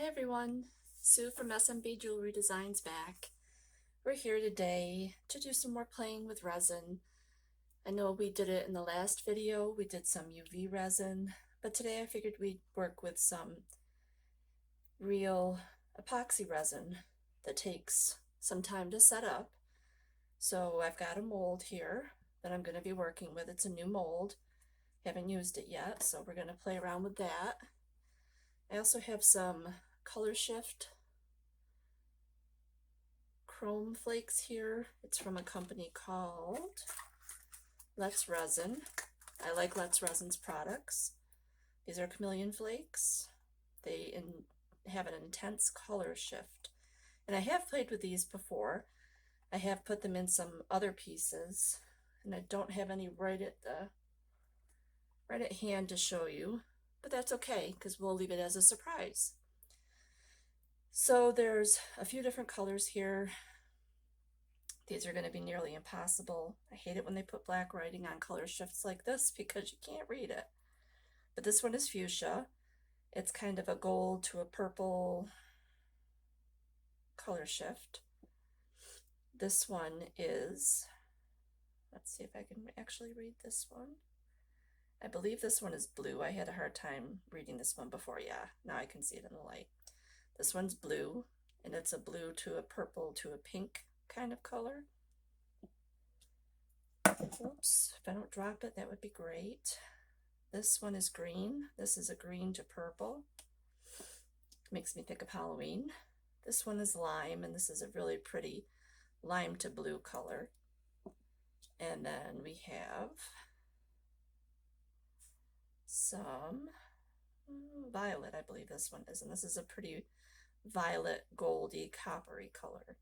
everyone, Sue from SMB Jewelry Designs back. We're here today to do some more playing with resin. I know we did it in the last video, we did some UV resin, but today I figured we'd work with some real epoxy resin that takes some time to set up. So I've got a mold here that I'm going to be working with. It's a new mold, haven't used it yet, so we're going to play around with that. I also have some color shift chrome flakes here. It's from a company called Resin. I like Resin's products. These are chameleon flakes. They have an intense color shift. And I have played with these before. I have put them in some other pieces, and I don't have any right at hand to show you, but that's okay because we'll leave it as a surprise. So there's a few different colors here. These are going to be nearly impossible. I hate it when they put black writing on color shifts like this because you can't read it. But this one is fuchsia. It's kind of a gold to a purple color shift. This one is, let's see if I can actually read this one. I believe this one is blue. I had a hard time reading this one before. Yeah, now I can see it in the light. This one's blue, and it's a blue to a purple to a pink kind of color. Oops, if I don't drop it, that would be great. This one is green. This is a green to purple. Makes me think of Halloween. This one is lime, and this is a really pretty lime to blue color. And then we have some violet, I believe this one is, and this is a pretty violet, goldy, coppery color.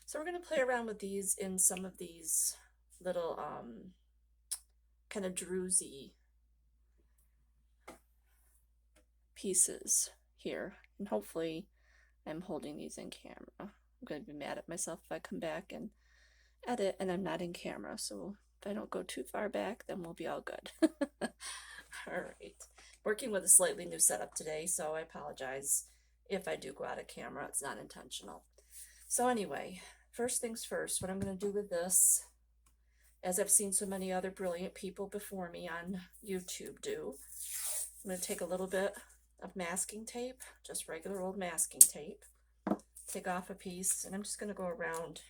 So we're going to play around with these in some of these little kind of druzy pieces here, and hopefully I'm holding these in camera. I'm going to be mad at myself if I come back and edit and I'm not in camera, so if I don't go too far back, then we'll be all good. Alright, working with a slightly new setup today, so I apologize if I do go out of camera. It's not intentional. So anyway, first things first, what I'm going to do with this, as I've seen so many other brilliant people before me on YouTube do, I'm going to take a little bit of masking tape, just regular old masking tape, take off a piece, and I'm just going to go around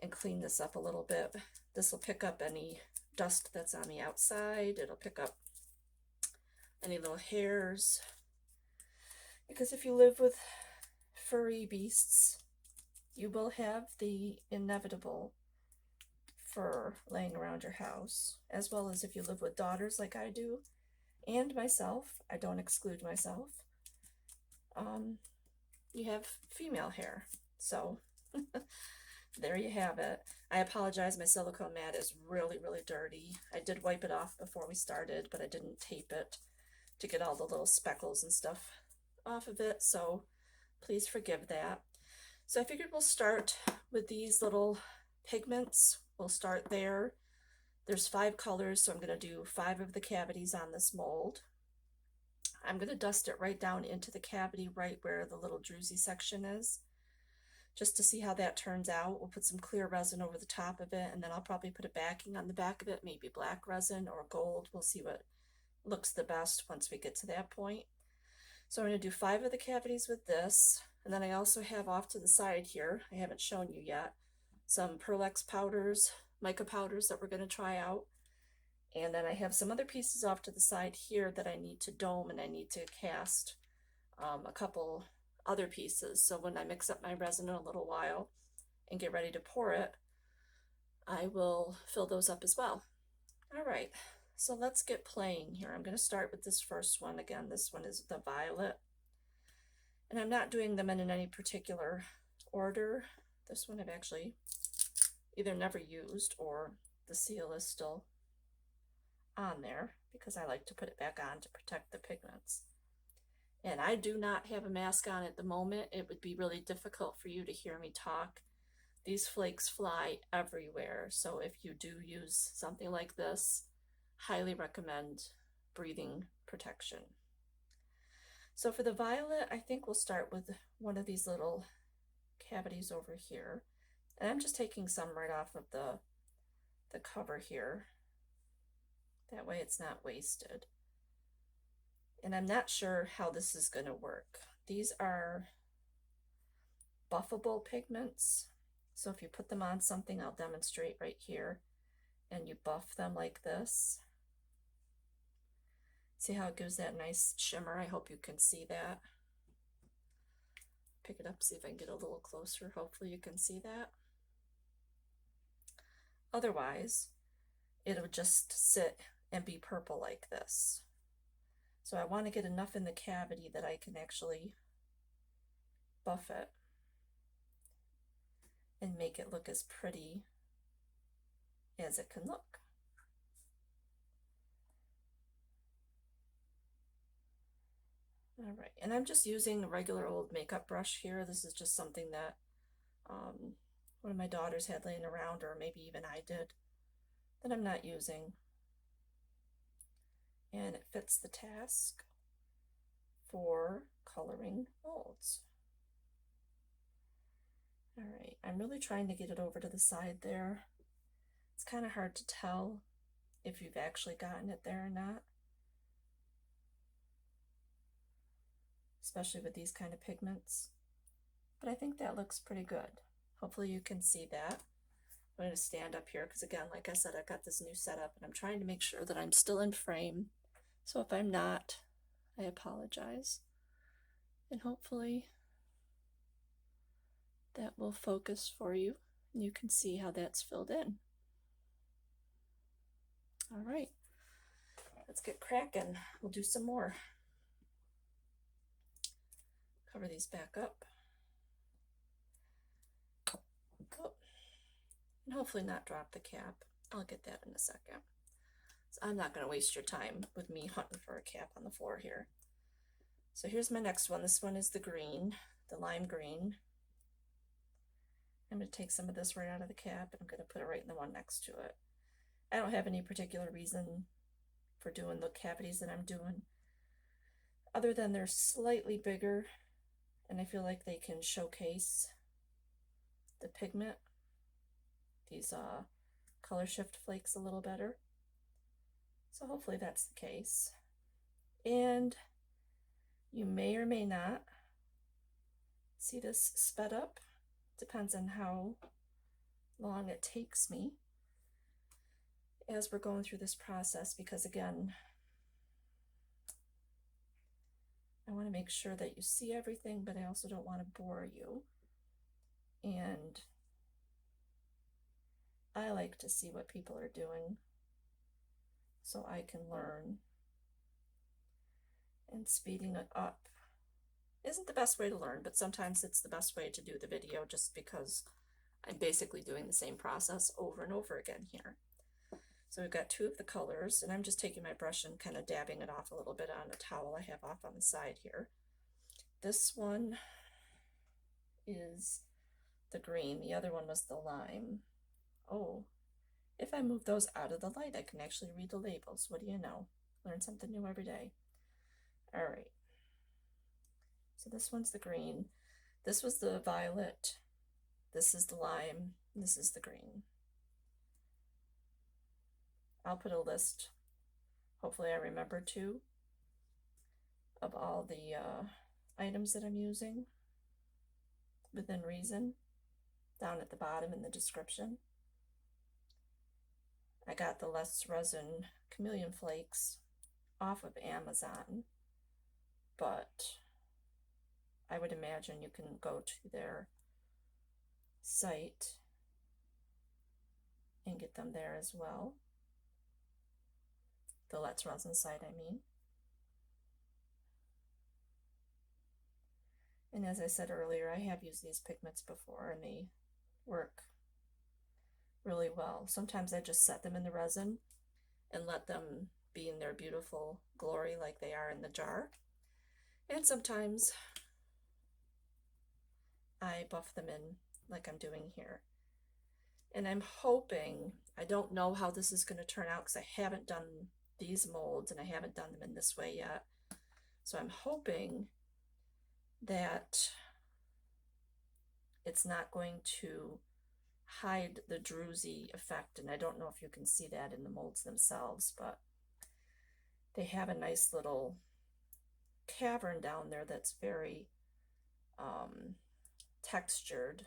and clean this up a little bit. This will pick up any dust that's on the outside. It'll pick up any little hairs, because if you live with furry beasts, you will have the inevitable fur laying around your house, as well as if you live with daughters like I do, and myself. I don't exclude myself. You have female hair, so there you have it. I apologize, my silicone mat is really dirty. I did wipe it off before we started, but I didn't tape it to get all the little speckles and stuff off of it, so please forgive that. So I figured we'll start with these little pigments. We'll start there. There's 5 colors, so I'm going to do 5 of the cavities on this mold. I'm going to dust it right down into the cavity right where the little druzy section is, just to see how that turns out. We'll put some clear resin over the top of it, and then I'll probably put a backing on the back of it, maybe black resin or gold. We'll see what looks the best once we get to that point. So I'm going to do 5 of the cavities with this, and then I also have off to the side here, I haven't shown you yet, some Perlex powders, mica powders that we're going to try out. And then I have some other pieces off to the side here that I need to dome, and I need to cast a couple other pieces. So when I mix up my resin in a little while and get ready to pour it, I will fill those up as well. All right, so let's get playing here. I'm going to start with this first one. Again, this one is the violet, and I'm not doing them in any particular order. This one I've actually either never used or the seal is still on there because I like to put it back on to protect the pigments. And I do not have a mask on at the moment. It would be really difficult for you to hear me talk. These flakes fly everywhere, so if you do use something like this, highly recommend breathing protection. So for the violet, I think we'll start with one of these little cavities over here. And I'm just taking some right off of the cover here. That way it's not wasted. And I'm not sure how this is going to work. These are buffable pigments. So if you put them on something, I'll demonstrate right here, and you buff them like this. See how it gives that nice shimmer? I hope you can see that. Pick it up, see if I can get a little closer. Hopefully you can see that. Otherwise, it'll just sit and be purple like this. So I want to get enough in the cavity that I can actually buff it and make it look as pretty as it can look. All right, and I'm just using a regular old makeup brush here. This is just something that one of my daughters had laying around, or maybe even I did, that I'm not using. And it fits the task for coloring molds. All right, I'm really trying to get it over to the side there. It's kind of hard to tell if you've actually gotten it there or not, especially with these kind of pigments. But I think that looks pretty good. Hopefully you can see that. I'm going to stand up here because, again, like I said, I've got this new setup and I'm trying to make sure that I'm still in frame. So if I'm not, I apologize. And hopefully that will focus for you and you can see how that's filled in. All right, let's get cracking. We'll do some more. Cover these back up. Oh. And hopefully not drop the cap. I'll get that in a second. So I'm not going to waste your time with me hunting for a cap on the floor here. So here's my next one. This one is the green, the lime green. I'm going to take some of this right out of the cap and I'm going to put it right in the one next to it. I don't have any particular reason for doing the cavities that I'm doing, other than they're slightly bigger and I feel like they can showcase the pigment, these color shift flakes, a little better. So hopefully that's the case. And you may or may not see this sped up. Depends on how long it takes me as we're going through this process, because again, I want to make sure that you see everything, but I also don't want to bore you. And I like to see what people are doing so I can learn. And speeding it up isn't the best way to learn, but sometimes it's the best way to do the video, just because I'm basically doing the same process over and over again here. So we've got two of the colors, and I'm just taking my brush and kind of dabbing it off a little bit on a towel I have off on the side here. This one is the green, the other one was the lime. Oh, if I move those out of the light, I can actually read the labels. What do you know? Learn something new every day. All right. So this one's the green. This was the violet. This is the lime. This is the green. I'll put a list, hopefully I remember to, of all the items that I'm using within reason down at the bottom in the description. I got the Resin chameleon flakes off of Amazon, but I would imagine you can go to their site and get them there as well. The Let's Resin site, I mean. And as I said earlier, I have used these pigments before and they work really well. Sometimes I just set them in the resin and let them be in their beautiful glory like they are in the jar. And sometimes I buff them in like I'm doing here. And I'm hoping, I don't know how this is going to turn out because I haven't done these molds and I haven't done them in this way yet. So I'm hoping that it's not going to hide the druzy effect, and I don't know if you can see that in the molds themselves, but they have a nice little cavern down there that's very textured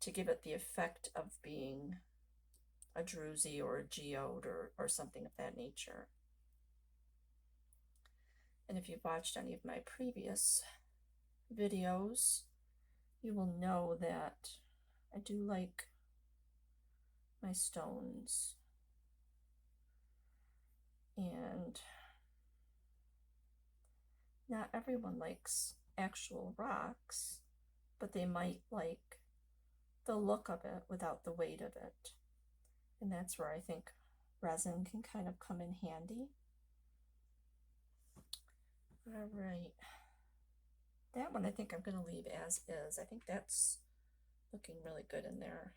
to give it the effect of being a druzy or a geode or something of that nature. And if you've watched any of my previous videos, you will know that I do like my stones, and not everyone likes actual rocks, but they might like the look of it without the weight of it. And that's where I think resin can kind of come in handy. All right. That one I think I'm going to leave as is. I think that's looking really good in there.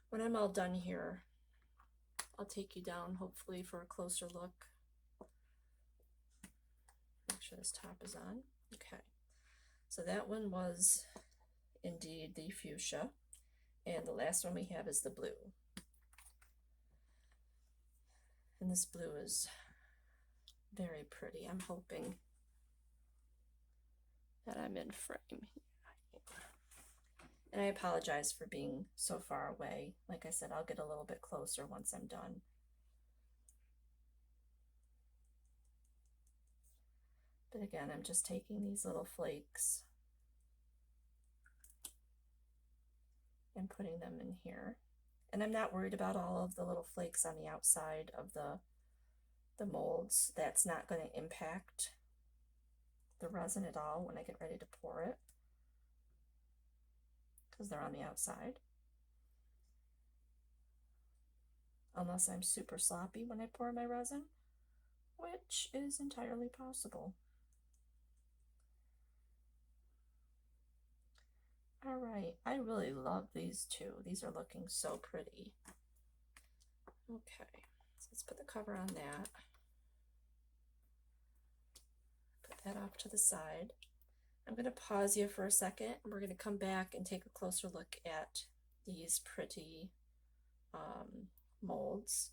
When I'm all done here, I'll take you down hopefully for a closer look. Make sure this top is on. Okay. So that one was indeed the fuchsia. And the last one we have is the blue. And this blue is very pretty. I'm hoping that I'm in frame. And I apologize for being so far away. Like I said, I'll get a little bit closer once I'm done. But again, I'm just taking these little flakes and putting them in here. And I'm not worried about all of the little flakes on the outside of the molds. That's not going to impact the resin at all when I get ready to pour it, because they're on the outside. Unless I'm super sloppy when I pour my resin, which is entirely possible. All right, I really love these two. These are looking so pretty. Okay, so let's put the cover on that. Put that off to the side. I'm going to pause you for a second, and we're going to come back and take a closer look at these pretty molds.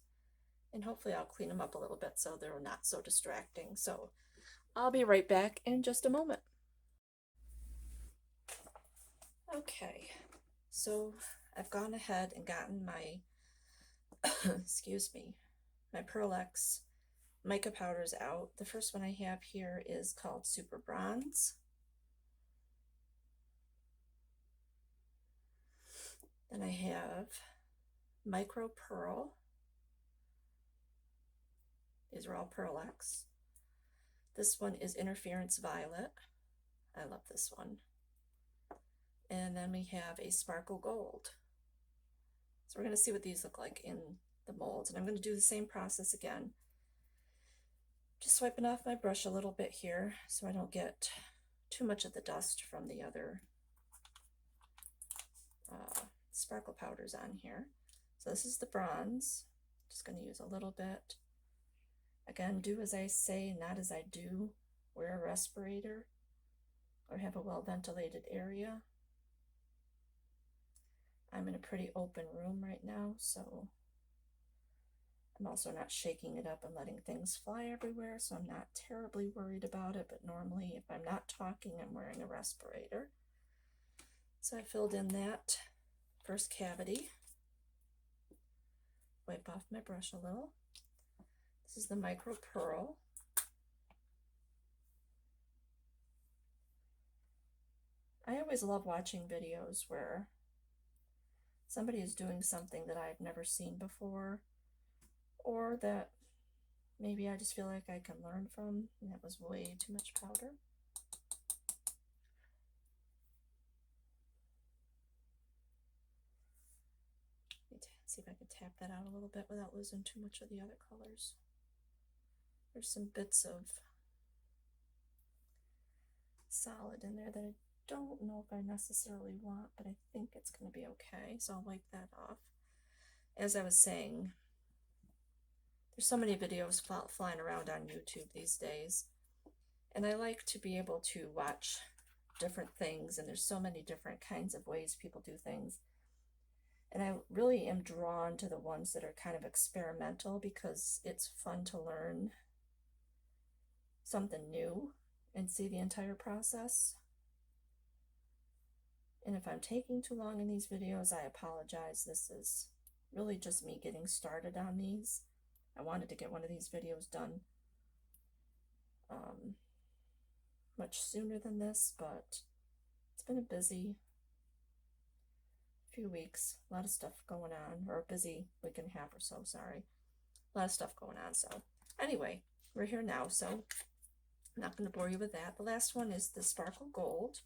And hopefully I'll clean them up a little bit so they're not so distracting. So I'll be right back in just a moment. Okay, so I've gone ahead and gotten my, excuse me, my Pearl X mica powders out. The first one I have here is called Super Bronze. Then I have Micro Pearl. These are all Pearl X. This one is Interference Violet. I love this one. And then we have a Sparkle Gold. So we're going to see what these look like in the molds. And I'm going to do the same process again. Just swiping off my brush a little bit here so I don't get too much of the dust from the other sparkle powders on here. So this is the bronze. Just going to use a little bit. Again, do as I say, not as I do. Wear a respirator or have a well ventilated area. I'm in a pretty open room right now, so I'm also not shaking it up and letting things fly everywhere, so I'm not terribly worried about it. But normally if I'm not talking, I'm wearing a respirator. So I filled in that first cavity. Wipe off my brush a little. This is the Micro Pearl. I always love watching videos where somebody is doing something that I've never seen before, or that maybe I just feel like I can learn from, and that was way too much powder. See if I can tap that out a little bit without losing too much of the other colors. There's some bits of solid in there that I don't know if I necessarily want, but I think it's going to be okay, so I'll wipe that off. As I was saying, There's so many videos flying around on YouTube these days, and I like to be able to watch different things, and there's so many different kinds of ways people do things. And I really am drawn to the ones that are kind of experimental because it's fun to learn something new and see the entire process. And if I'm taking too long in these videos, I apologize. This is really just me getting started on these. I wanted to get one of these videos done much sooner than this, but it's been a busy few weeks. A lot of stuff going on, or a busy week and a half or so, sorry. A lot of stuff going on, so anyway, we're here now, so I'm not going to bore you with that. The last one is the Sparkle Gold.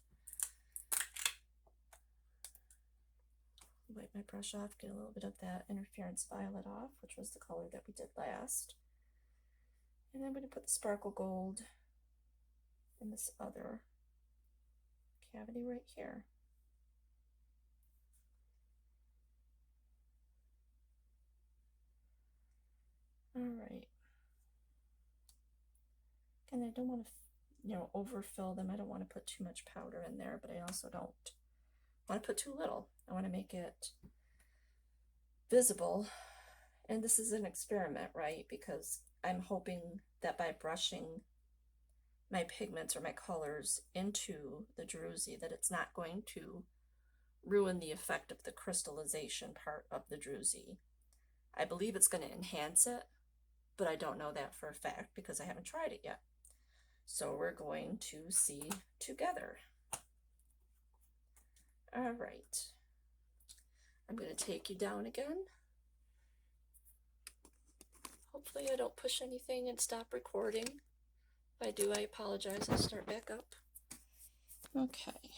Wipe my brush off, get a little bit of that Interference Violet off, which was the color that we did last. And I'm going to put the Sparkle Gold in this other cavity right here. Alright. And I don't want to, overfill them. I don't want to put too much powder in there, but I also don't want to put too little. I want to make it visible. And this is an experiment, right? Because I'm hoping that by brushing my pigments or my colors into the druzy, that it's not going to ruin the effect of the crystallization part of the druzy. I believe it's going to enhance it, but I don't know that for a fact because I haven't tried it yet. So we're going to see together. All right. I'm going to take you down again. Hopefully I don't push anything and stop recording. If I do, I apologize. I'll start back up. Okay.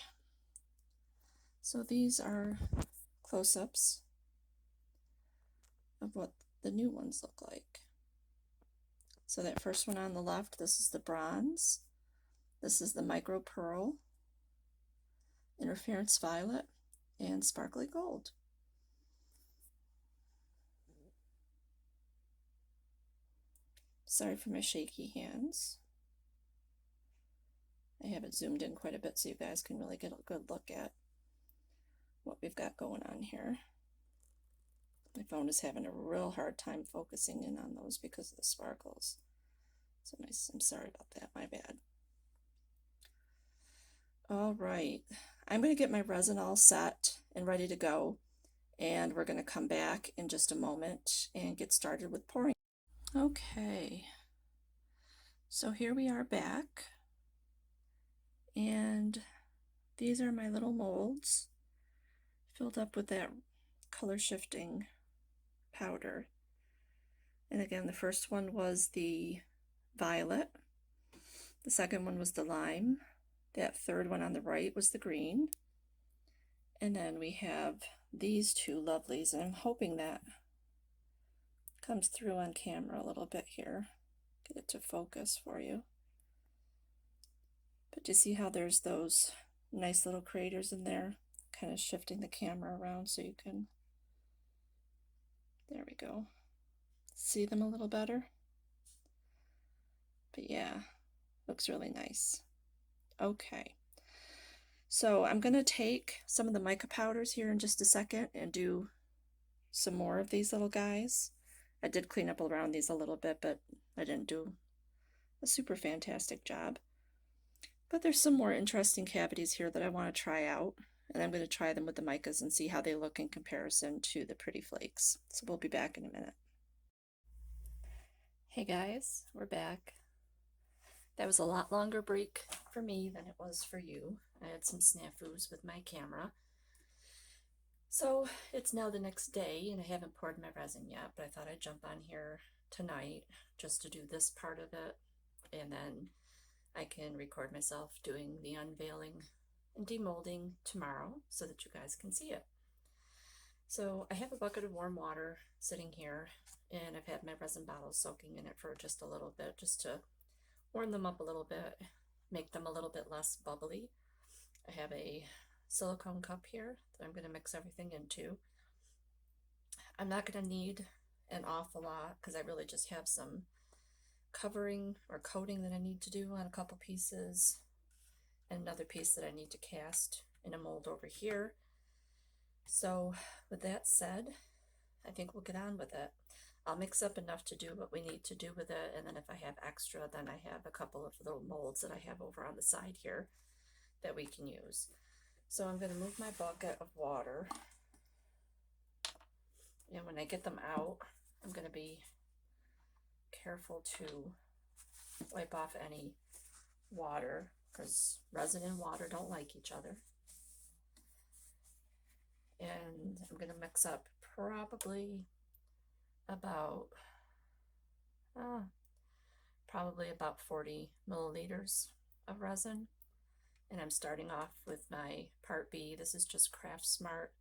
So these are close-ups of what the new ones look like. So that first one on the left, this is the bronze. This is the micro pearl, Interference Violet, and Sparkly Gold. Sorry for my shaky hands. I have it zoomed in quite a bit so you guys can really get a good look at what we've got going on here. My phone is having a real hard time focusing in on those because of the sparkles. So nice. I'm sorry about that. My bad. All right. I'm going to get my resin all set and ready to go. And we're going to come back in just a moment and get started with pouring. Okay. So here we are back. And these are my little molds filled up with that color shifting powder. And again, the first one was the violet. The second one was the lime. That third one on the right was the green. And then we have these two lovelies, and I'm hoping that comes through on camera a little bit here. Get it to focus for you. But you see how there's those nice little craters in there, kind of shifting the camera around so you can, there we go, see them a little better. But yeah, looks really nice. Okay, so I'm going to take some of the mica powders here in just a second and do some more of these little guys. I did clean up around these a little bit, but I didn't do a super fantastic job. But there's some more interesting cavities here that I want to try out, and I'm going to try them with the micas and see how they look in comparison to the pretty flakes. So we'll be back in a minute. Hey guys, we're back. That was a lot longer break for me than it was for you. I had some snafus with my camera. So it's now the next day and I haven't poured my resin yet, but I thought I'd jump on here tonight just to do this part of it, and then I can record myself doing the unveiling and demolding tomorrow so that you guys can see it. So I have a bucket of warm water sitting here, and I've had my resin bottles soaking in it for just a little bit, just to warm them up a little bit, make them a little bit less bubbly. I have a silicone cup here that I'm going to mix everything into. I'm not going to need an awful lot because I really just have some covering or coating that I need to do on a couple pieces, and another piece that I need to cast in a mold over here. So with that said, I think we'll get on with it. I'll mix up enough to do what we need to do with it, and then if I have extra, then I have a couple of little molds that I have over on the side here that we can use. So I'm going to move my bucket of water, and when I get them out, I'm going to be careful to wipe off any water because resin and water don't like each other. And I'm going to mix up probably about 40 milliliters of resin. And I'm starting off with my part B. This is just Craft Smart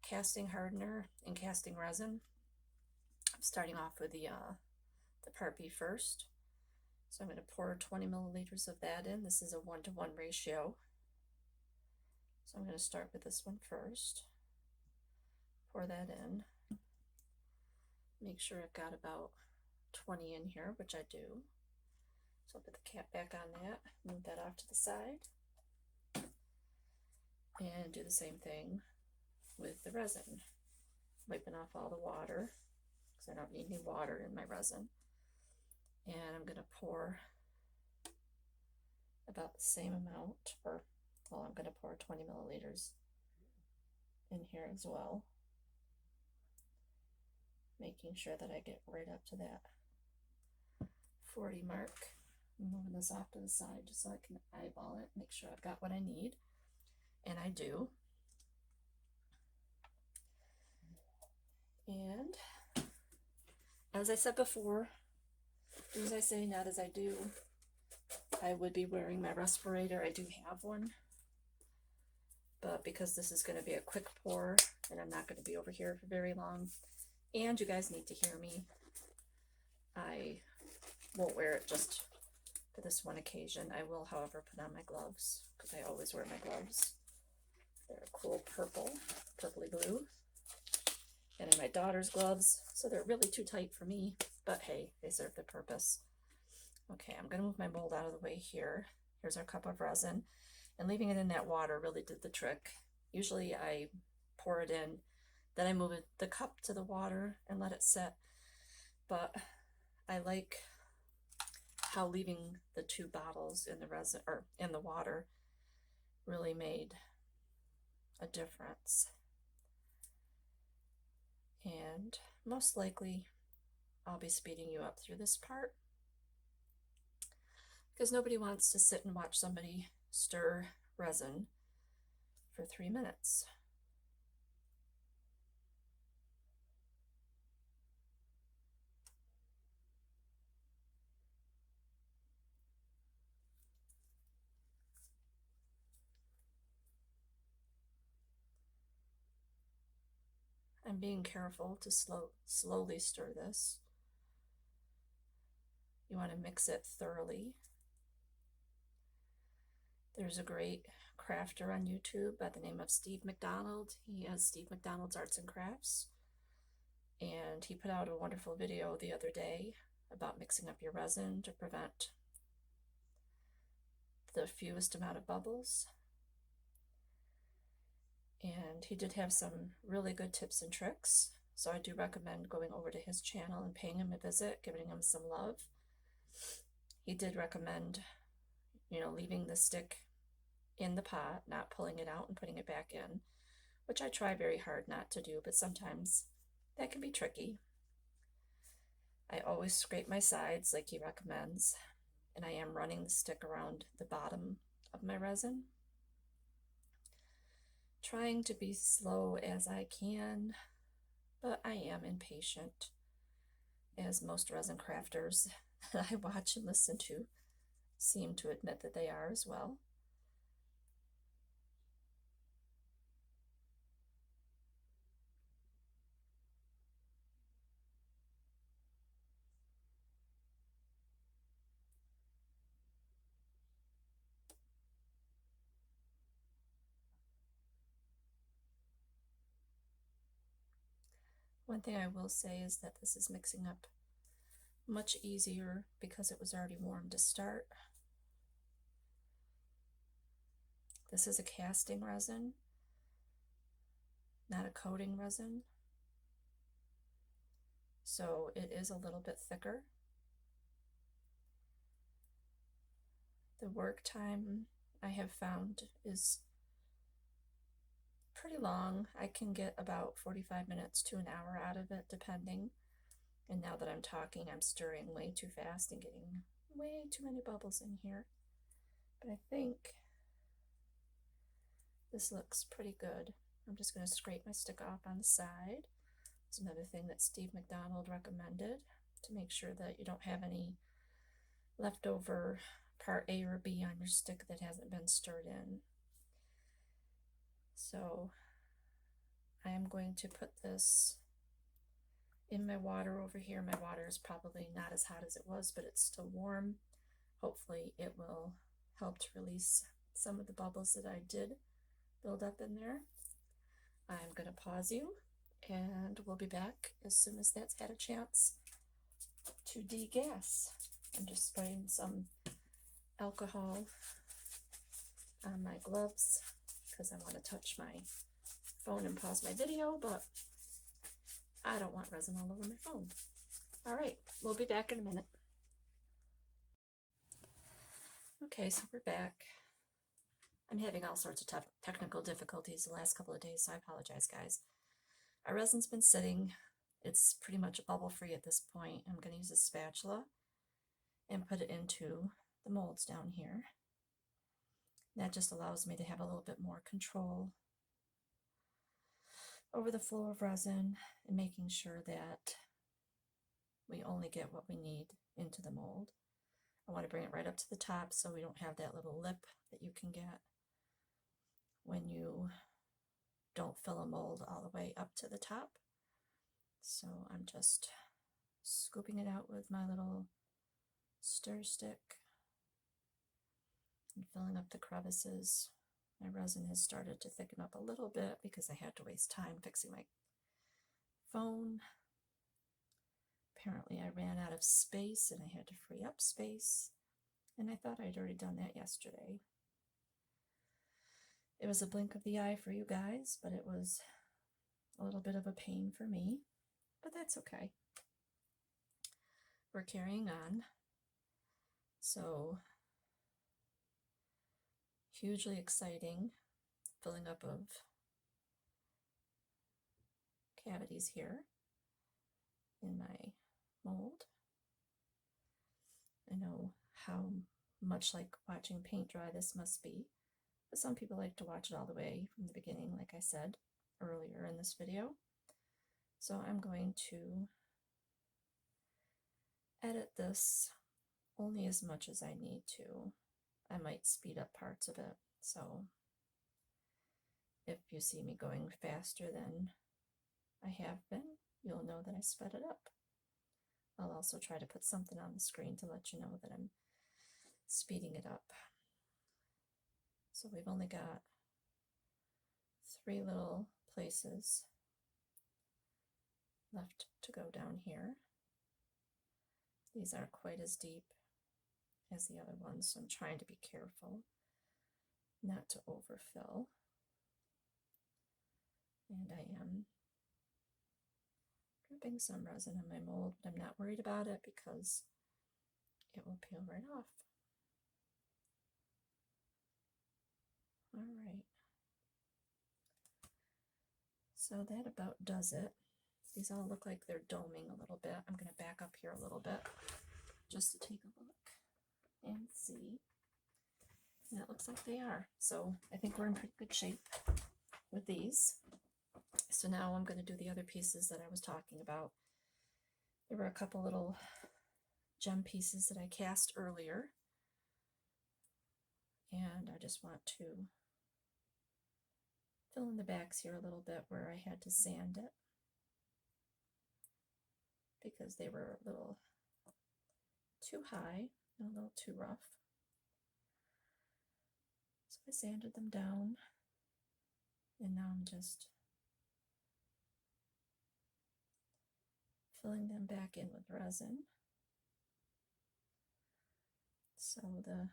casting hardener and casting resin. I'm starting off with the part B first. So I'm going to pour 20 milliliters of that in. This is a 1-to-1 ratio. So I'm going to start with this one first. Pour that in. Make sure I've got about 20 in here, which I do. So I'll put the cap back on that, move that off to the side, and do the same thing with the resin. Wiping off all the water, because I don't need any water in my resin. And I'm going to pour about the same amount, I'm going to pour 20 milliliters in here as well. Making sure that I get right up to that 40 mark. I'm moving this off to the side just so I can eyeball it, make sure I've got what I need. And I do. And as I said before, do as I say, not as I do. I would be wearing my respirator. I do have one. But because this is going to be a quick pour, and I'm not going to be over here for very long, and you guys need to hear me, I won't wear it just for this one occasion. I will, however, put on my gloves, because I always wear my gloves. They're a cool purpley blue. And in my daughter's gloves, so they're really too tight for me, but hey, they serve the purpose. Okay, I'm going to move my mold out of the way here. Here's our cup of resin, and leaving it in that water really did the trick. Usually I pour it in, then I move the cup to the water and let it sit, but I like how leaving the two bottles in the resin or in the water really made a difference. And most likely I'll be speeding you up through this part because nobody wants to sit and watch somebody stir resin for 3 minutes. I'm being careful to slowly stir this. You want to mix it thoroughly. There's a great crafter on YouTube by the name of Steve McDonald. He has Steve McDonald's Arts and Crafts. And he put out a wonderful video the other day about mixing up your resin to prevent the fewest amount of bubbles. And he did have some really good tips and tricks. So I do recommend going over to his channel and paying him a visit, giving him some love. He did recommend, leaving the stick in the pot, not pulling it out and putting it back in, which I try very hard not to do, but sometimes that can be tricky. I always scrape my sides like he recommends, and I am running the stick around the bottom of my resin, trying to be slow as I can, but I am impatient, as most resin crafters that I watch and listen to seem to admit that they are as well. One thing I will say is that this is mixing up much easier because it was already warm to start. This is a casting resin, not a coating resin, so it is a little bit thicker. The work time I have found is pretty long. I can get about 45 minutes to an hour out of it, depending. And now that I'm talking, I'm stirring way too fast and getting way too many bubbles in here. But I think this looks pretty good. I'm just going to scrape my stick off on the side. It's another thing that Steve McDonald recommended, to make sure that you don't have any leftover part A or B on your stick that hasn't been stirred in. So I am going to put this in my water over here. My water is probably not as hot as it was, but it's still warm. Hopefully it will help to release some of the bubbles that I did build up in there. I'm going to pause you, and we'll be back as soon as that's had a chance to degas. I'm just spraying some alcohol on my gloves because I want to touch my phone and pause my video, but I don't want resin all over my phone. All right, we'll be back in a minute. Okay, so we're back. I'm having all sorts of technical difficulties the last couple of days, so I apologize, guys. Our resin's been sitting. It's pretty much bubble free at this point. I'm going to use a spatula and put it into the molds down here. That just allows me to have a little bit more control over the flow of resin and making sure that we only get what we need into the mold. I want to bring it right up to the top so we don't have that little lip that you can get when you don't fill a mold all the way up to the top. So I'm just scooping it out with my little stir stick and filling up the crevices. My resin has started to thicken up a little bit because I had to waste time fixing my phone. Apparently I ran out of space and I had to free up space, and I thought I'd already done that yesterday. It was a blink of the eye for you guys, but it was a little bit of a pain for me, but that's okay. We're carrying on. So hugely exciting filling up of cavities here in my mold. I know how much like watching paint dry this must be, but some people like to watch it all the way from the beginning, like I said earlier in this video. So I'm going to edit this only as much as I need to. I might speed up parts of it, so if you see me going faster than I have been, you'll know that I sped it up. I'll also try to put something on the screen to let you know that I'm speeding it up. So we've only got 3 little places left to go down here. These aren't quite as deep as the other ones, so I'm trying to be careful not to overfill. And I am dripping some resin on my mold, but I'm not worried about it because it will peel right off. All right. So that about does it. These all look like they're doming a little bit. I'm going to back up here a little bit just to take a look and see. And it looks like they are. So I think we're in pretty good shape with these. So now I'm going to do the other pieces that I was talking about. There were a couple little gem pieces that I cast earlier, and I just want to fill in the backs here a little bit where I had to sand it because they were a little too high and a little too rough. So I sanded them down, and now I'm just filling them back in with resin. So the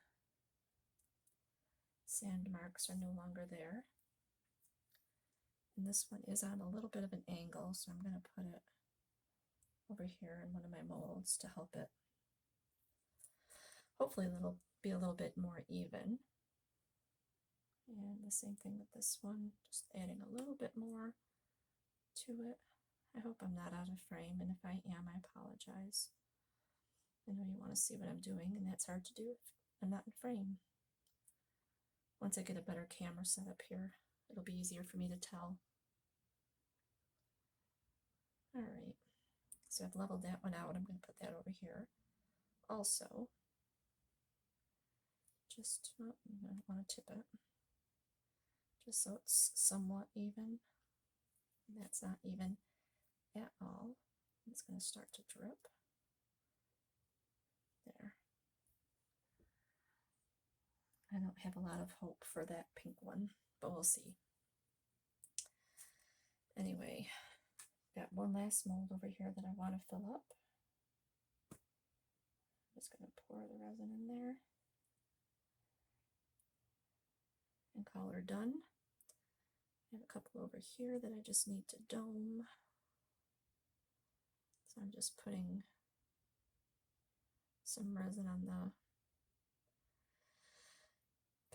sand marks are no longer there. And this one is on a little bit of an angle, so I'm going to put it over here in one of my molds to help it. Hopefully it'll be a little bit more even. And the same thing with this one, just adding a little bit more to it. I hope I'm not out of frame, and if I am, I apologize. I know you want to see what I'm doing, and that's hard to do if I'm not in frame. Once I get a better camera set up here, it'll be easier for me to tell. Alright, so I've leveled that one out. I'm going to put that over here. Also, just, oh, I don't want to tip it. Just so it's somewhat even. That's not even at all. It's going to start to drip. There. I don't have a lot of hope for that pink one, but we'll see. Anyway, got one last mold over here that I want to fill up. I'm just going to pour the resin in there and call her done. I have a couple over here that I just need to dome. So I'm just putting some resin on the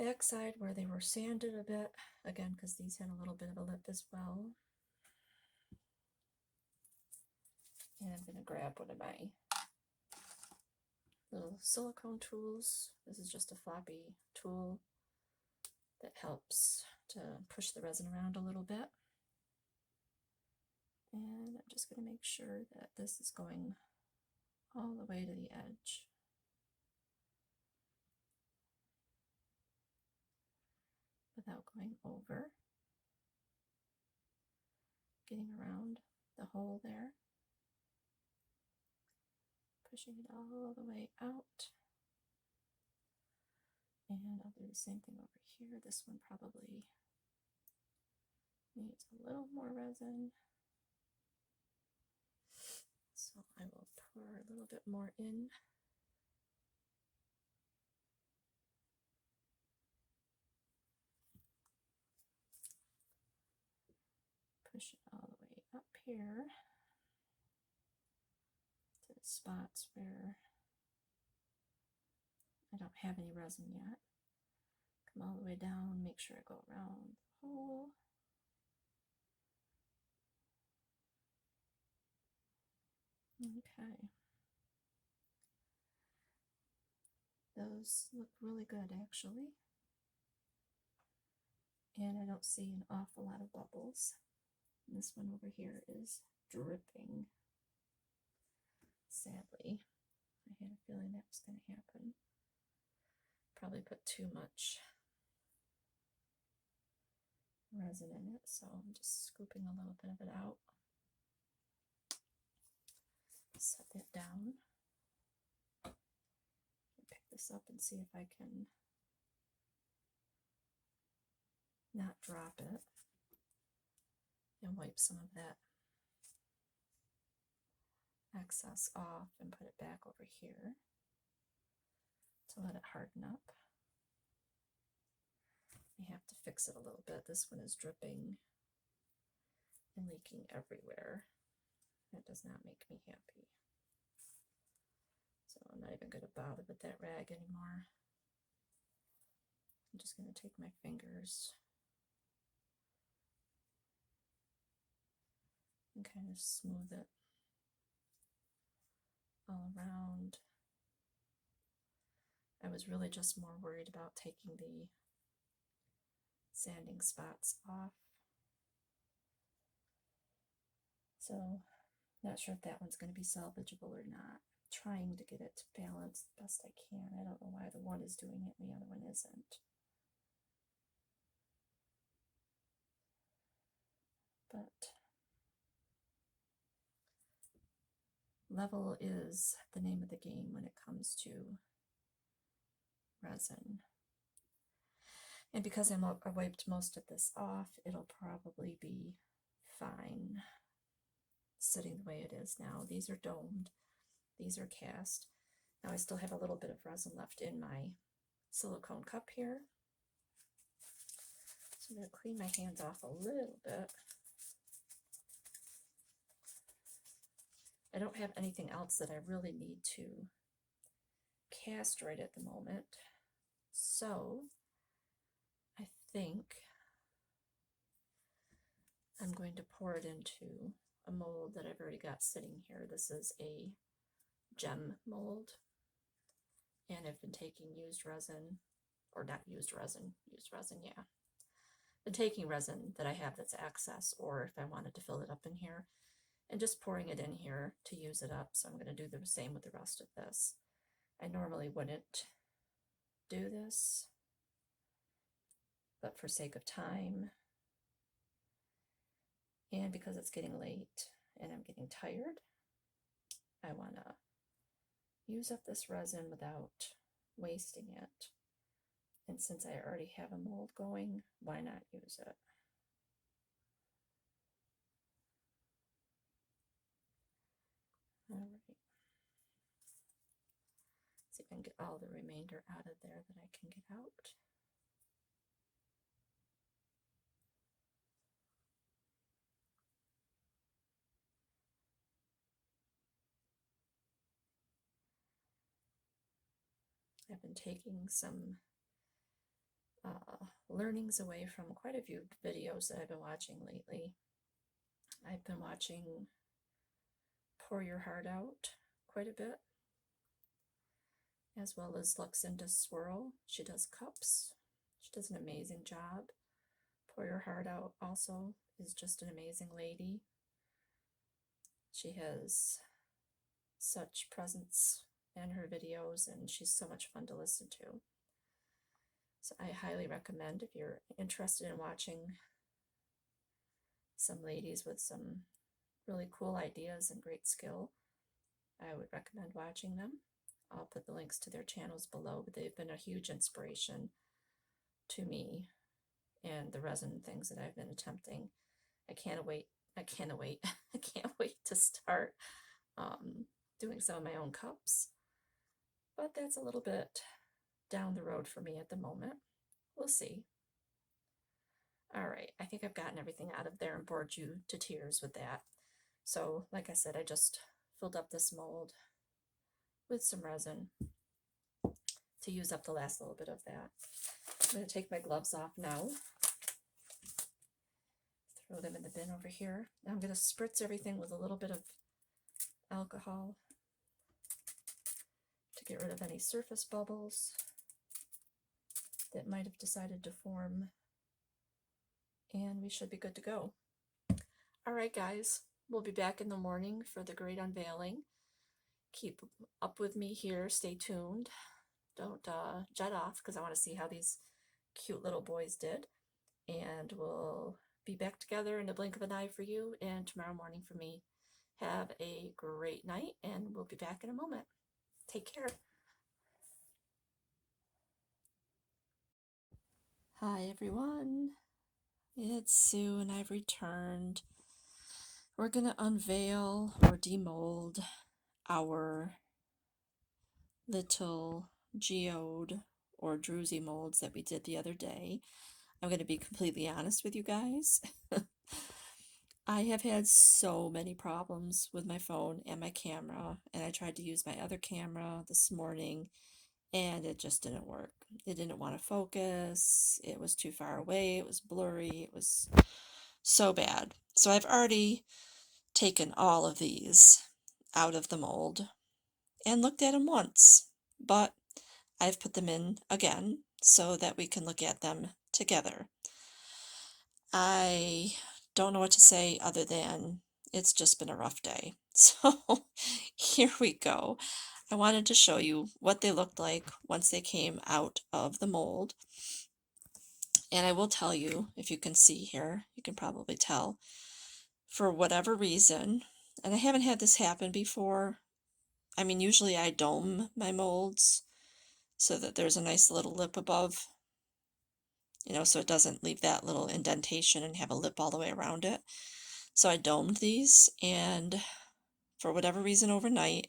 back side where they were sanded a bit, again because these had a little bit of a lip as well. And I'm going to grab one of my little silicone tools. This is just a floppy tool that helps to push the resin around a little bit. And I'm just going to make sure that this is going all the way to the edge. Without going over. Getting around the hole there. Pushing it all the way out. And I'll do the same thing over here. This one probably needs a little more resin. So I will pour a little bit more in. Push it all the way up here to the spots where I don't have any resin yet. Come all the way down, make sure I go around the hole. Okay. Those look really good actually. And I don't see an awful lot of bubbles. And this one over here is dripping. Sadly, I had a feeling that was going to happen. Probably put too much resin in it, so I'm just scooping a little bit of it out. Set that down. Pick this up and see if I can not drop it and wipe some of that excess off and put it back over here to let it harden up. I have to fix it a little bit. This one is dripping and leaking everywhere. That does not make me happy. So I'm not even going to bother with that rag anymore. I'm just going to take my fingers and kind of smooth it all around. I was really just more worried about taking the sanding spots off. So, not sure if that one's going to be salvageable or not. Trying to get it to balance the best I can. I don't know why the one is doing it and the other one isn't. But level is the name of the game when it comes to resin. And because I wiped most of this off, it'll probably be fine. sitting the way it is now. These are domed, these are cast. Now I still have a little bit of resin left in my silicone cup here. So I'm going to clean my hands off a little bit. I don't have anything else that I really need to cast right at the moment. So I think I'm going to pour it into a mold that I've already got sitting here. This is a gem mold, and I've been taking used resin, or not used resin, yeah. Been taking resin that I have that's excess, or if I wanted to fill it up in here, and just pouring it in here to use it up. So I'm going to do the same with the rest of this. I normally wouldn't do this, but for sake of time, and because it's getting late and I'm getting tired, I want to use up this resin without wasting it. And since I already have a mold going, why not use it? All right. See if I can get all the remainder out of there that I can get out. I've been taking some learnings away from quite a few videos that I've been watching lately. I've been watching Pour Your Heart Out quite a bit, as well as Luxinda Swirl. She does cups. She does an amazing job. Pour Your Heart Out also is just an amazing lady. She has such presence in her videos, and she's so much fun to listen to. So I highly recommend, if you're interested in watching some ladies with some really cool ideas and great skill, I would recommend watching them. I'll put the links to their channels below, but they've been a huge inspiration to me and the resin things that I've been attempting. I can't wait to start doing some of my own cups, but that's a little bit down the road for me at the moment. We'll see. All right, I think I've gotten everything out of there and bored you to tears with that. So, like I said, I just filled up this mold with some resin to use up the last little bit of that. I'm going to take my gloves off now. Throw them in the bin over here. Now I'm going to spritz everything with a little bit of alcohol to get rid of any surface bubbles that might have decided to form, and we should be good to go. All right, guys, we'll be back in the morning for the great unveiling. Keep up with me here. Stay tuned. Don't jet off, because I want to see how these cute little boys did. And we'll be back together in the blink of an eye for you, and tomorrow morning for me. Have a great night, and we'll be back in a moment. Take care. Hi, everyone. It's Sue, and I've returned. We're going to unveil or demold our little geode or druzy molds that we did the other day. I'm going to be completely honest with you guys. I have had so many problems with my phone and my camera, and I tried to use my other camera this morning, and it just didn't work. It didn't want to focus. It was too far away. It was blurry. It was so bad. So I've already taken all of these out of the mold and looked at them once, but I've put them in again so that we can look at them together. I don't know what to say other than it's just been a rough day. So here we go. I wanted to show you what they looked like once they came out of the mold. And I will tell you, if you can see here, you can probably tell, for whatever reason, and I haven't had this happen before. I mean, usually I dome my molds so that there's a nice little lip above, you know, so it doesn't leave that little indentation and have a lip all the way around it. So I domed these, and for whatever reason overnight,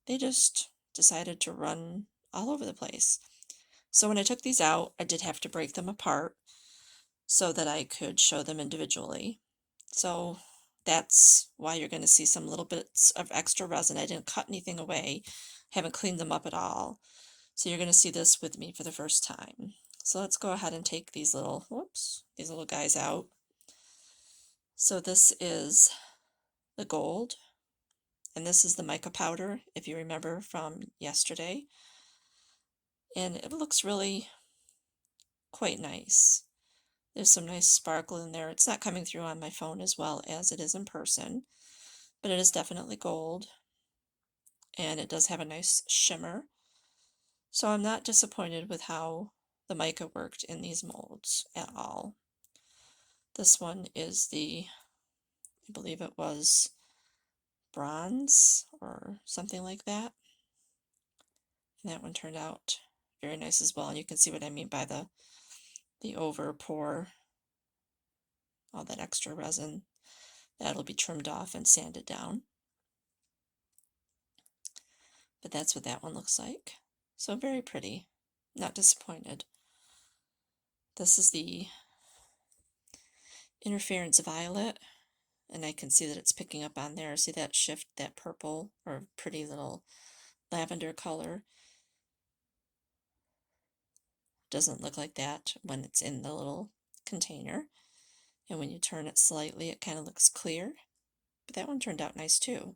they just decided to run all over the place. So when I took these out, I did have to break them apart so that I could show them individually. So that's why you're going to see some little bits of extra resin. I didn't cut anything away, haven't cleaned them up at all. So you're going to see this with me for the first time. So let's go ahead and take these little, whoops, these little guys out. So this is the gold, and this is the mica powder, if you remember from yesterday. And it looks really quite nice. There's some nice sparkle in there. It's not coming through on my phone as well as it is in person, but it is definitely gold, and it does have a nice shimmer. So I'm not disappointed with how the mica worked in these molds at all. This one is the, I believe it was bronze or something like that. And that one turned out very nice as well. And you can see what I mean by the over pour, all that extra resin. That'll be trimmed off and sanded down. But that's what that one looks like. So very pretty. Not disappointed. This is the interference violet, and I can see that it's picking up on there. See that shift, that purple or pretty little lavender color? Doesn't look like that when it's in the little container. And when you turn it slightly, it kind of looks clear. But that one turned out nice too.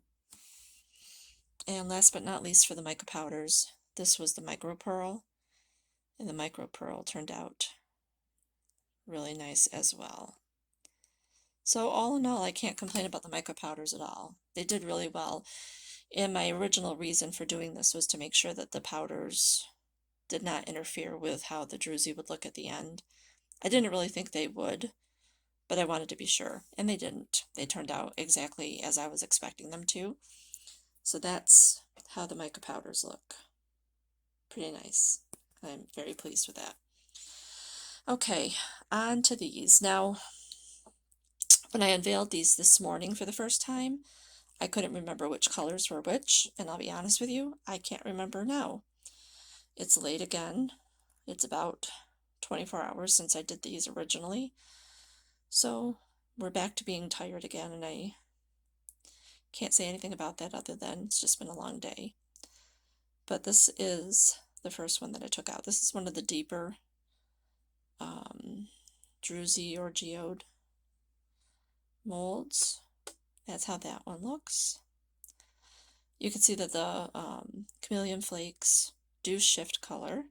And last but not least for the mica powders, this was the micro pearl. And the micro pearl turned out really nice as well. So all in all, I can't complain about the mica powders at all. They did really well. And my original reason for doing this was to make sure that the powders did not interfere with how the druzy would look at the end. I didn't really think they would, but I wanted to be sure, and they didn't. They turned out exactly as I was expecting them to. So that's how the mica powders look. Pretty nice. I'm very pleased with that. Okay, on to these. Now, when I unveiled these this morning for the first time, I couldn't remember which colors were which, and I'll be honest with you, I can't remember now. It's late again. It's about 24 hours since I did these originally. So we're back to being tired again, and I can't say anything about that other than it's just been a long day. But this is the first one that I took out. This is one of the deeper druzy or geode molds. That's how that one looks. You can see that the chameleon flakes do shift color,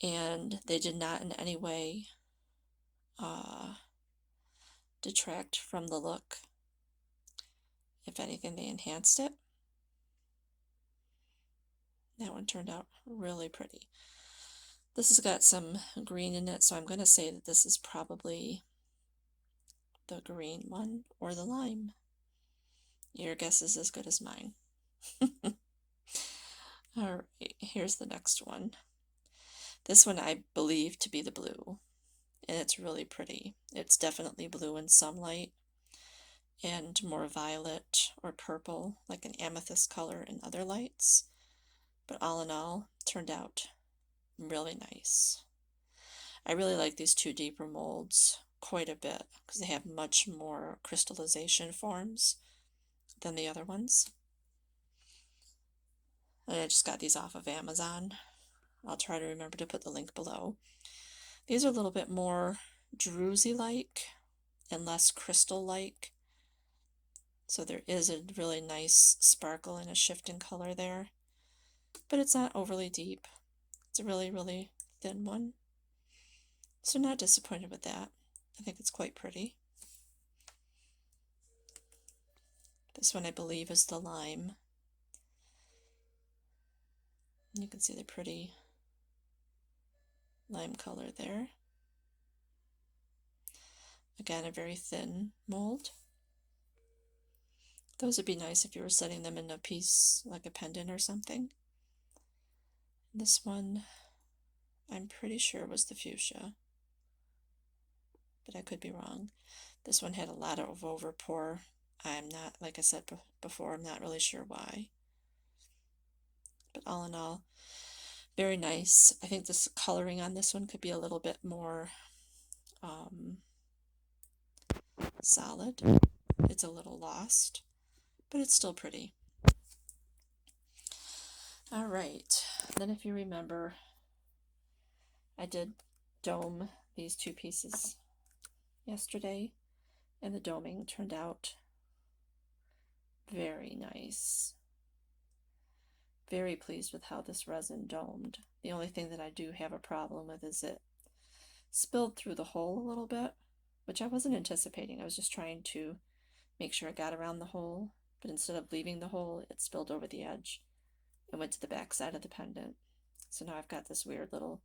and they did not in any way detract from the look. If anything, they enhanced it. That one turned out really pretty. This has got some green in it, so I'm going to say that this is probably the green one or the lime. Your guess is as good as mine. All right, here's the next one. This one I believe to be the blue, and it's really pretty. It's definitely blue in some light and more violet or purple, like an amethyst color in other lights. But all in all, turned out really nice. I really like these two deeper molds quite a bit because they have much more crystallization forms than the other ones. And I just got these off of Amazon. I'll try to remember to put the link below. These are a little bit more druzy-like and less crystal-like. So there is a really nice sparkle and a shift in color there. But it's not overly deep. It's a really, really thin one. So not disappointed with that. I think it's quite pretty. This one I believe is the lime. You can see the pretty lime color there. Again, a very thin mold. Those would be nice if you were setting them in a piece like a pendant or something. This one I'm pretty sure was the fuchsia. but I could be wrong. This one had a lot of over pour. I'm not, like I said before, I'm not really sure why. But all in all, very nice. I think this coloring on this one could be a little bit more solid. It's a little lost, but it's still pretty. All right, then if you remember, I did dome these two pieces yesterday, and the doming turned out very nice. Very pleased with how this resin domed. The only thing that I do have a problem with is it spilled through the hole a little bit, which I wasn't anticipating. I was just trying to make sure I got around the hole, but instead of leaving the hole, it spilled over the edge and went to the back side of the pendant. So now I've got this weird little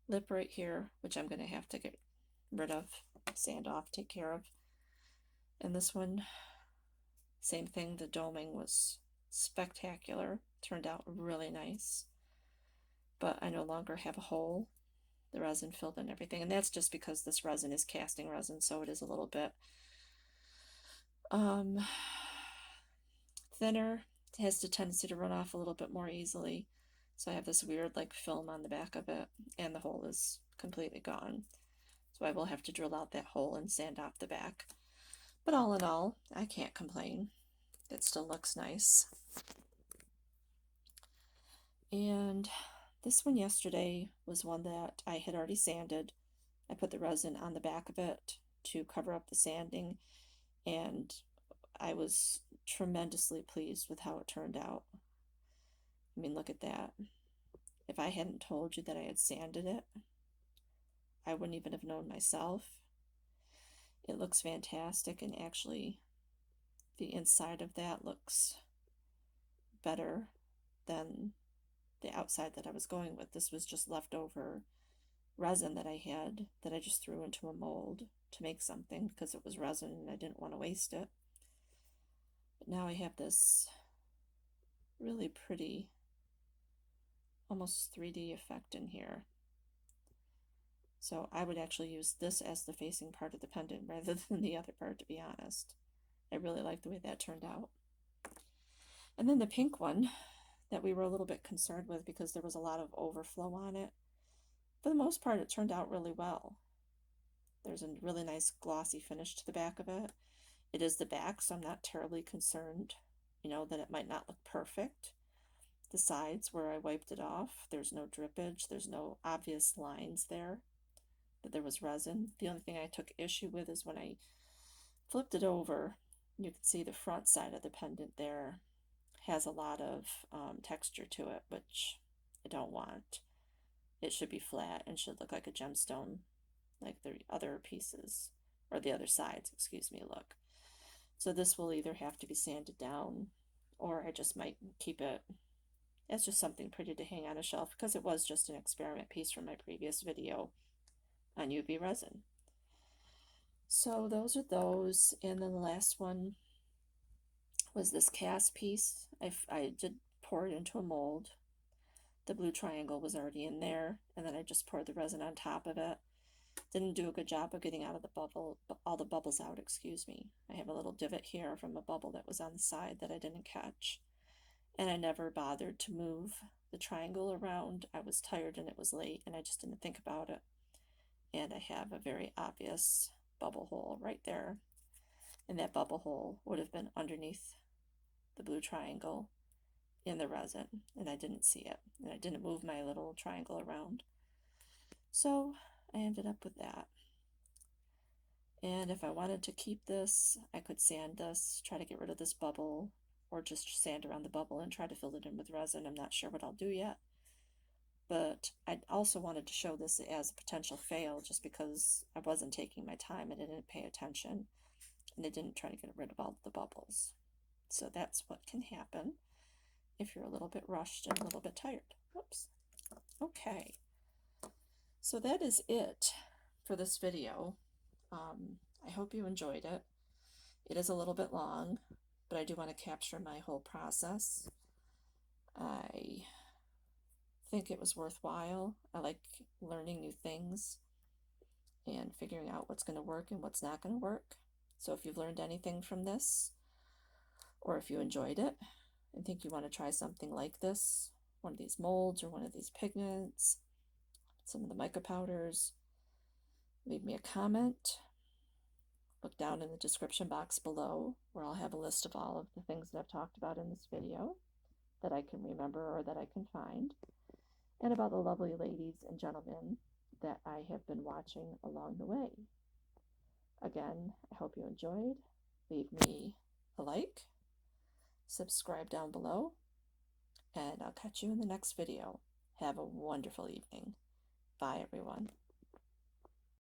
lip right here, which I'm going to have to get rid of, sand off, take care of. And this one, same thing, the doming was spectacular, turned out really nice, but I no longer have a hole. The resin filled in everything, and that's just because this resin is casting resin, so it is a little bit thinner. It has the tendency to run off a little bit more easily, so I have this weird like film on the back of it, and the hole is completely gone, so I will have to drill out that hole and sand off the back. But all in all, I can't complain. It still looks nice. And this one yesterday was one that I had already sanded. I put the resin on the back of it to cover up the sanding, and I was tremendously pleased with how it turned out. I mean, look at that. If I hadn't told you that I had sanded it, I wouldn't even have known myself. It looks fantastic, and actually the inside of that looks better than the outside that I was going with. This was just leftover resin that I had that I just threw into a mold to make something because it was resin and I didn't want to waste it. But now I have this really pretty, almost 3D effect in here. So I would actually use this as the facing part of the pendant rather than the other part, to be honest. I really like the way that turned out. And then the pink one that we were a little bit concerned with because there was a lot of overflow on it. For the most part, it turned out really well. There's a really nice glossy finish to the back of it. It is the back, so I'm not terribly concerned, that it might not look perfect. The sides where I wiped it off, there's no drippage, there's no obvious lines there, but there was resin. The only thing I took issue with is when I flipped it over, you can see the front side of the pendant there has a lot of texture to it, which I don't want. It should be flat and should look like a gemstone, like the other pieces, or the other sides, excuse me, look. So this will either have to be sanded down, or I just might keep it as just something pretty to hang on a shelf, because it was just an experiment piece from my previous video on UV resin. So those are those, and then the last one was this cast piece. I did pour it into a mold. The blue triangle was already in there, and then I just poured the resin on top of it. Didn't do a good job of getting out of the bubble, all the bubbles out, excuse me. I have a little divot here from a bubble that was on the side that I didn't catch. And I never bothered to move the triangle around. I was tired and it was late, and I just didn't think about it. And I have a very obvious bubble hole right there. And that bubble hole would have been underneath the blue triangle in the resin, and I didn't see it, and I didn't move my little triangle around. So I ended up with that. And if I wanted to keep this, I could sand this, try to get rid of this bubble, or just sand around the bubble and try to fill it in with resin. I'm not sure what I'll do yet. But I also wanted to show this as a potential fail just because I wasn't taking my time and I didn't pay attention, and I didn't try to get rid of all the bubbles. So that's what can happen if you're a little bit rushed and a little bit tired. Whoops. Okay. So that is it for this video. I hope you enjoyed it. It is a little bit long, but I do want to capture my whole process. I think it was worthwhile. I like learning new things. and figuring out what's going to work and what's not going to work. So if you've learned anything from this, or if you enjoyed it and think you want to try something like this, one of these molds or one of these pigments, some of the mica powders, leave me a comment. Look down in the description box below where I'll have a list of all of the things that I've talked about in this video that I can remember or that I can find, and about the lovely ladies and gentlemen that I have been watching along the way. Again, I hope you enjoyed. Leave me a like, subscribe down below, and I'll catch you in the next video. Have a wonderful evening. Bye, everyone.